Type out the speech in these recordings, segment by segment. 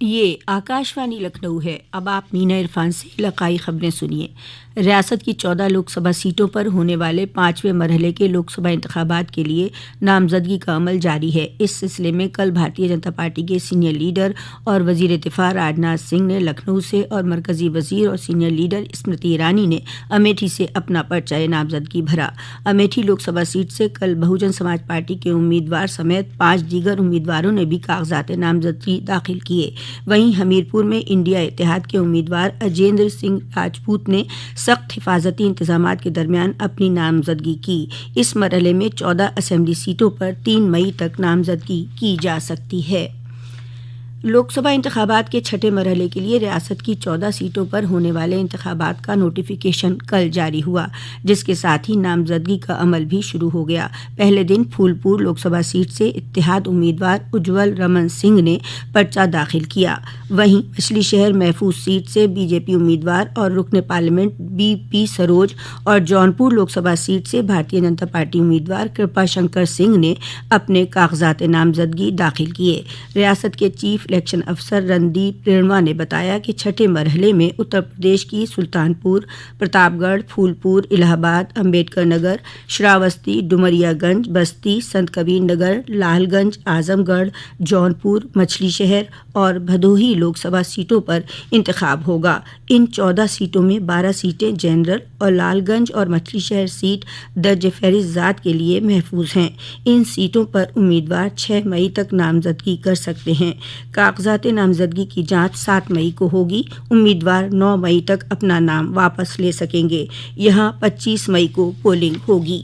یہ آکاشوانی لکھنؤ ہے۔ اب آپ مینا عرفان سے علاقائی خبریں سنیے۔ ریاست کی 14 لوک سبھا سیٹوں پر ہونے والے 5ویں مرحلے کے لوک سبھا انتخابات کے لیے نامزدگی کا عمل جاری ہے۔ اس سلسلے میں کل بھارتیہ جنتا پارٹی کے سینئر لیڈر اور وزیر دفاع راجناتھ سنگھ نے لکھنؤ سے اور مرکزی وزیر اور سینئر لیڈر اسمرتی ایرانی نے امیٹھی سے اپنا پرچہ نامزدگی بھرا۔ امیٹھی لوک سبھا سیٹ سے کل بہوجن سماج پارٹی کے امیدوار سمیت 5 دیگر امیدواروں نے بھی کاغذات نامزدگی داخل کیے۔ وہیں حمیرپور میں انڈیا اتحاد کے امیدوار اجیندر سنگھ راجپوت نے سخت حفاظتی انتظامات کے درمیان اپنی نامزدگی کی۔ اس مرحلے میں 14 اسمبلی سیٹوں پر 3 مئی تک نامزدگی کی جا سکتی ہے۔ لوک سبھا انتخابات کے چھٹے مرحلے کے لیے ریاست کی 14 سیٹوں پر ہونے والے انتخابات کا نوٹیفیکیشن کل جاری ہوا، جس کے ساتھ ہی نامزدگی کا عمل بھی شروع ہو گیا۔ پہلے دن پھولپور لوک سبھا سیٹ سے اتحاد امیدوار اجول رمن سنگھ نے پرچہ داخل کیا۔ وہیں مچھلی شہر محفوظ سیٹ سے بی جے پی امیدوار اور رکن پارلیمنٹ بی پی سروج اور جونپور لوک سبھا سیٹ سے بھارتیہ جنتا پارٹی امیدوار کرپا شنکر سنگھ نے اپنے کاغذات نامزدگی داخل کیے۔ ریاست کے چیف الیکشن افسر رندیپ ریڑواں نے بتایا کہ چھٹے مرحلے میں اتر پردیش کی سلطانپور، پرتاپ گڑھ، پھولپور، الہ آباد، امبیڈکر نگر، شراوستی، ڈومریا گنج، بستی، سنت کبیر نگر، لال گنج، اعظم گڑھ، جونپور، مچھلی شہر اور بھدوہی لوک سبھا سیٹوں پر انتخاب ہوگا۔ ان 14 سیٹوں میں 12 سیٹیں جنرل اور لال گنج اور مچھلی شہر سیٹ درج فہرست ذات کے لیے محفوظ ہیں۔ ان سیٹوں پر امیدوار 6 مئی تک نامزدگی کر سکتے ہیں۔ کاغذات نامزدگی کی جانچ 7 مئی کو ہوگی۔ امیدوار 9 مئی تک اپنا نام واپس لے سکیں گے۔ یہاں 25 مئی کو پولنگ ہوگی۔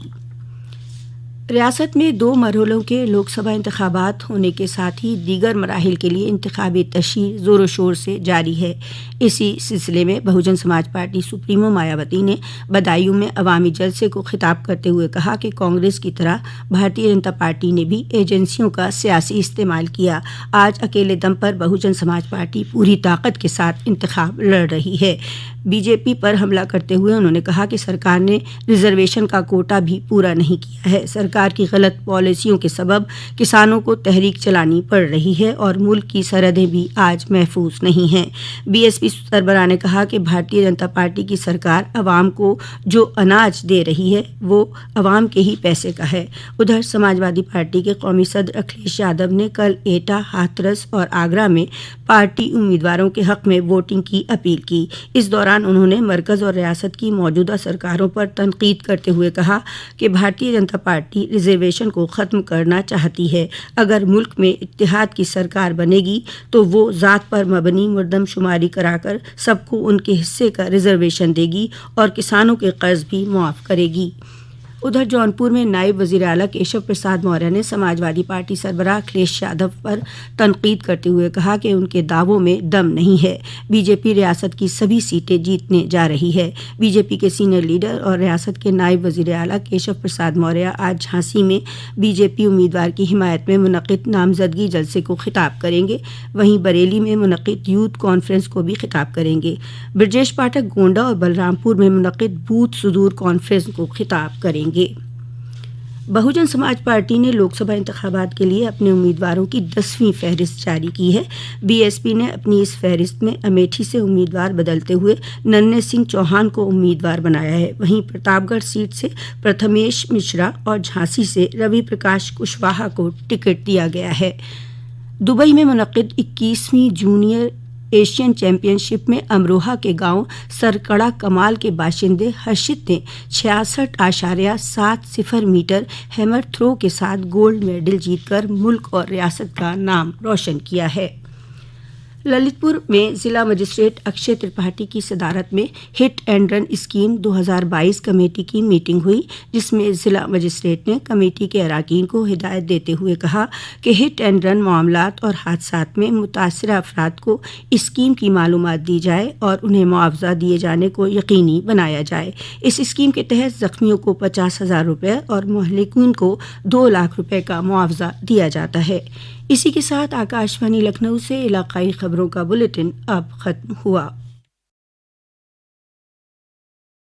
ریاست میں 2 مرحلوں کے لوک سبھا انتخابات ہونے کے ساتھ ہی دیگر مراحل کے لیے انتخابی تشہیر زور و شور سے جاری ہے۔ اسی سلسلے میں بہوجن سماج پارٹی سپریمو مایاوتی نے بدایوں میں عوامی جلسے کو خطاب کرتے ہوئے کہا کہ کانگریس کی طرح بھارتیہ جنتا پارٹی نے بھی ایجنسیوں کا سیاسی استعمال کیا۔ آج اکیلے دم پر بہوجن سماج پارٹی پوری طاقت کے ساتھ انتخاب لڑ رہی ہے۔ بی جے پی پر حملہ کرتے ہوئے انہوں نے کہا کہ سرکار نے ریزرویشن کا کوٹا بھی پورا نہیں کیا ہے۔ سرکار کی غلط پالیسیوں کے سبب کسانوں کو تحریک چلانی پڑ رہی ہے اور ملک کی سرحدیں بھی آج محفوظ نہیں ہیں۔ بی ایس پی سربراہ نے کہا کہ بھارتیہ جنتا پارٹی کی سرکار عوام کو جو اناج دے رہی ہے وہ عوام کے ہی پیسے کا ہے۔ ادھر سماجوادی پارٹی کے قومی صدر اکھلیش یادو نے کل ایٹا، ہاتھرس اور آگرہ میں پارٹی امیدواروں کے حق میں ووٹنگ کی اپیل کی۔ اس دوران انہوں نے مرکز اور ریاست کی موجودہ سرکاروں پر تنقید کرتے ہوئے کہا کہ بھارتیہ جنتا پارٹی ریزرویشن کو ختم کرنا چاہتی ہے۔ اگر ملک میں اتحاد کی سرکار بنے گی تو وہ ذات پر مبنی مردم شماری کرا کر سب کو ان کے حصے کا ریزرویشن دے گی اور کسانوں کے قرض بھی معاف کرے گی۔ ادھر جونپور میں نائب وزیر اعلیٰ کیشو پرساد موریہ نے سماجوادی پارٹی سربراہ اکھلیش یادو پر تنقید کرتے ہوئے کہا کہ ان کے دعووں میں دم نہیں ہے۔ بی جے پی ریاست کی سبھی سیٹیں جیتنے جا رہی ہے۔ بی جے پی کے سینئر لیڈر اور ریاست کے نائب وزیر اعلیٰ کیشو پرساد موریہ آج جھانسی میں بی جے پی امیدوار کی حمایت میں منعقد نامزدگی جلسے کو خطاب کریں گے۔ وہیں بریلی میں منعقد یوتھ کانفرنس کو بھی خطاب کریں گے۔ برجیش پاٹھک گونڈا اور بلرامپور میں منعقد بوتھ صدور کانفرنس کو خطاب کریں گے۔ بہوجن سماج پارٹی نے لوک سبھا انتخابات کے لیے اپنے امیدواروں کی 10ویں فہرست جاری کی ہے۔ بی ایس پی نے اپنی اس فہرست میں امیٹھی سے امیدوار بدلتے ہوئے ننھے سنگھ چوہان کو امیدوار بنایا ہے۔ وہیں پرتاپ گڑھ سیٹ سے پرتھمیش مشرا اور جھانسی سے روی پرکاش کشواہا کو ٹکٹ دیا گیا ہے۔ دبئی میں منعقد 21ویں جونیئر ایشین چیمپئن شپ میں امروہہ کے گاؤں سرکڑا کمال کے باشندے ہرشت نے 66.70 میٹر ہیمر تھرو کے ساتھ گولڈ میڈل جیت کر ملک اور ریاست کا نام روشن کیا ہے۔ للت پور میں ضلع مجسٹریٹ اکشے ترپاٹھی کی صدارت میں hit and run scheme 2022 committee کی میٹنگ ہوئی، جس میں ضلع مجسٹریٹ نے کمیٹی کے اراکین کو ہدایت دیتے ہوئے کہا کہ ہٹ اینڈ رن معاملات اور حادثات میں متاثرہ افراد کو اسکیم کی معلومات دی جائے اور انہیں معاوضہ دیے جانے کو یقینی بنایا جائے۔ اس اسکیم کے تحت زخمیوں کو 50,000 روپے اور مہلکین کو 2 لاکھ روپے کا معاوضہ دیا جاتا ہے۔ اسی کے ساتھ آکاشوانی لکھنؤ سے علاقائی خبروں کا بلیٹن اب ختم ہوا۔